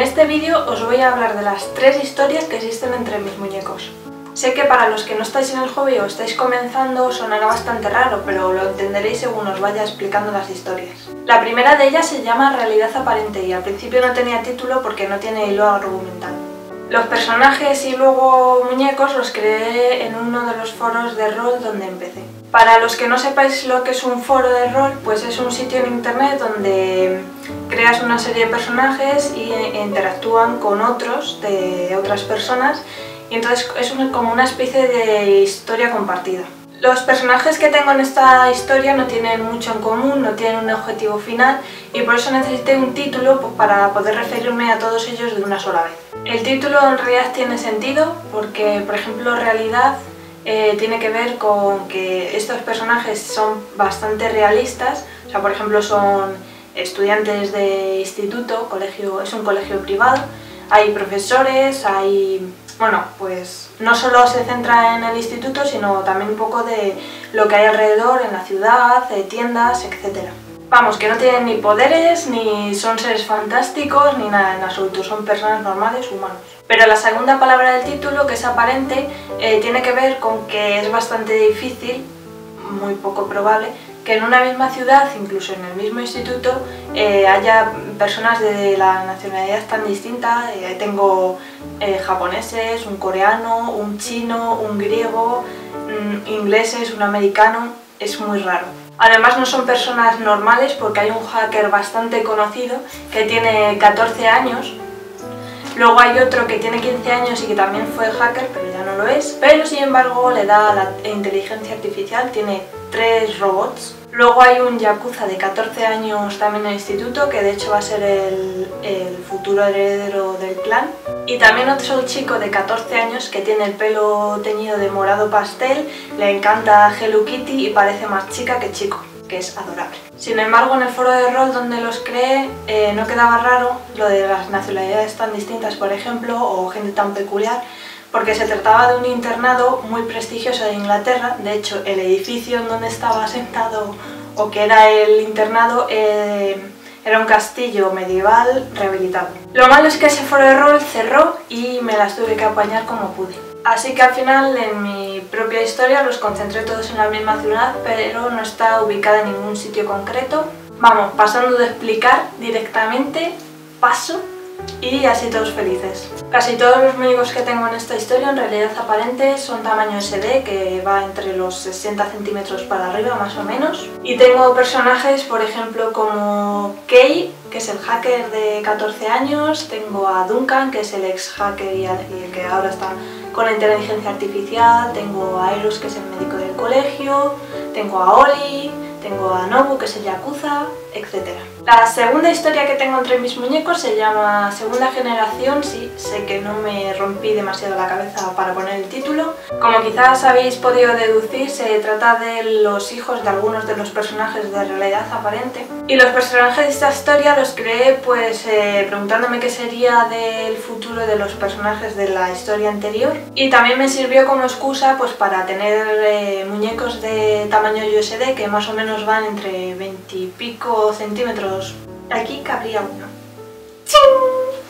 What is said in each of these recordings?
este vídeo os voy a hablar de las 3 historias que existen entre mis muñecos. Sé que para los que no estáis en el hobby o estáis comenzando sonará bastante raro, pero lo entenderéis según os vaya explicando las historias. La primera de ellas se llama Realidad Aparente y al principio no tenía título porque no tiene hilo argumental. Los personajes y luego muñecos los creé en uno de los foros de rol donde empecé. Para los que no sepáis lo que es un foro de rol, pues es un sitio en internet donde creas una serie de personajes y interactúan con otros de otras personas y entonces es como una especie de historia compartida. Los personajes que tengo en esta historia no tienen mucho en común, no tienen un objetivo final y por eso necesité un título para poder referirme a todos ellos de una sola vez. El título en realidad tiene sentido porque, por ejemplo, Realidad tiene que ver con que estos personajes son bastante realistas, o sea, por ejemplo, son estudiantes de instituto, es un colegio privado, hay profesores, bueno, pues no solo se centra en el instituto, sino también un poco de lo que hay alrededor, en la ciudad, tiendas, etc. Vamos, que no tienen ni poderes, ni son seres fantásticos, ni nada en absoluto, son personas normales, humanos. Pero la segunda palabra del título, que es aparente, tiene que ver con que es bastante difícil, muy poco probable, que en una misma ciudad, incluso en el mismo instituto, haya personas de la nacionalidad tan distinta. Tengo japoneses, un coreano, un chino, un griego, ingleses, un americano, es muy raro. Además no son personas normales porque hay un hacker bastante conocido que tiene 14 años, luego hay otro que tiene 15 años y que también fue hacker, pero ya no lo es, pero sin embargo le da la inteligencia artificial, tiene 3 robots. Luego hay un yakuza de 14 años también en el instituto, que de hecho va a ser el futuro heredero del clan. Y también otro chico de 14 años que tiene el pelo teñido de morado pastel, le encanta Hello Kitty y parece más chica que chico, que es adorable. Sin embargo, en el foro de rol donde los creé no quedaba raro lo de las nacionalidades tan distintas, por ejemplo, o gente tan peculiar, porque se trataba de un internado muy prestigioso de Inglaterra. De hecho, el edificio en donde estaba sentado, o que era el internado, era un castillo medieval rehabilitado. Lo malo es que ese foro de rol cerró y me las tuve que apañar como pude. Así que al final en mi propia historia los concentré todos en la misma ciudad, pero no está ubicada en ningún sitio concreto. Vamos, pasando de explicar directamente, paso y así todos felices. Casi todos los muñecos que tengo en esta historia en realidad aparente son tamaño SD, que va entre los 60 centímetros para arriba más o menos. Y tengo personajes, por ejemplo, como Kay, que es el hacker de 14 años, tengo a Duncan, que es el ex hacker y el que ahora está con la inteligencia artificial, tengo a Eros, que es el médico del colegio, tengo a Oli, tengo a Nobu, que es el yakuza, etc. La segunda historia que tengo entre mis muñecos se llama Segunda Generación. Sí, sé que no me rompí demasiado la cabeza para poner el título. Como quizás habéis podido deducir, se trata de los hijos de algunos de los personajes de Realidad Aparente. Y los personajes de esta historia los creé pues preguntándome qué sería del futuro de los personajes de la historia anterior. Y también me sirvió como excusa pues para tener muñecos de tamaño USD que más o menos van entre 20 y pico centímetros. Aquí cabría uno. ¡Ching!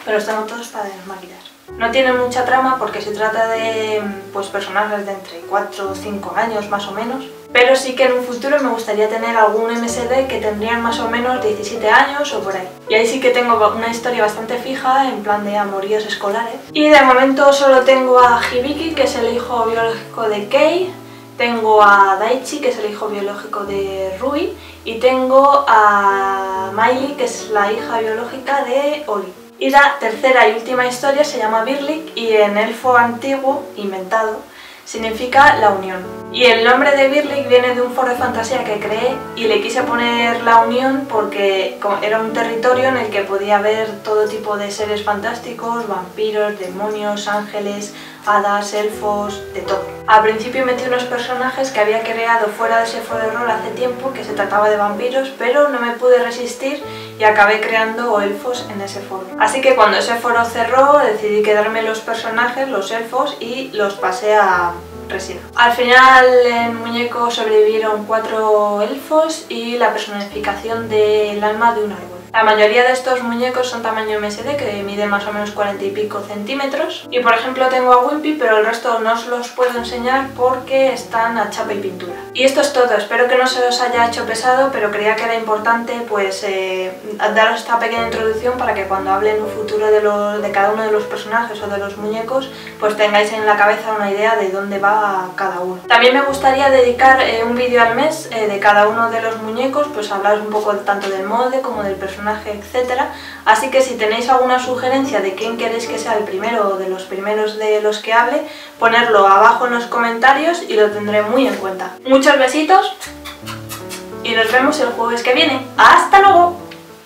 Pero los tengo todos para desmaquillar. No tiene mucha trama porque se trata de pues, personajes de entre 4 o 5 años más o menos. Pero sí que en un futuro me gustaría tener algún MSD que tendrían más o menos 17 años o por ahí. Y ahí sí que tengo una historia bastante fija, en plan de amoríos escolares. Y de momento solo tengo a Hibiki, que es el hijo biológico de Kei. Tengo a Daichi, que es el hijo biológico de Rui, y tengo a Miley, que es la hija biológica de Oli. Y la tercera y última historia se llama Birlik y en elfo antiguo, inventado, significa la unión. Y el nombre de Birlik viene de un foro de fantasía que creé y le quise poner la unión porque era un territorio en el que podía haber todo tipo de seres fantásticos, vampiros, demonios, ángeles, hadas, elfos, de todo. Al principio metí unos personajes que había creado fuera de ese foro de rol hace tiempo, que se trataba de vampiros, pero no me pude resistir y acabé creando elfos en ese foro. Así que cuando ese foro cerró decidí quedarme los personajes, los elfos, y los pasé a resina. Al final en muñeco sobrevivieron 4 elfos y la personificación del alma de un árbol. La mayoría de estos muñecos son tamaño MSD, que miden más o menos 40 y pico centímetros. Y por ejemplo tengo a Wimpy, pero el resto no os los puedo enseñar porque están a chapa y pintura. Y esto es todo, espero que no se os haya hecho pesado, pero creía que era importante pues daros esta pequeña introducción para que cuando hable en un futuro de cada uno de los personajes o de los muñecos, pues tengáis en la cabeza una idea de dónde va cada uno. También me gustaría dedicar un vídeo al mes de cada uno de los muñecos, pues hablaros un poco tanto del molde como del personaje, etc. Así que si tenéis alguna sugerencia de quién queréis que sea el primero o de los primeros de los que hable, ponedlo abajo en los comentarios y lo tendré muy en cuenta. Muchos besitos y nos vemos el jueves que viene. ¡Hasta luego!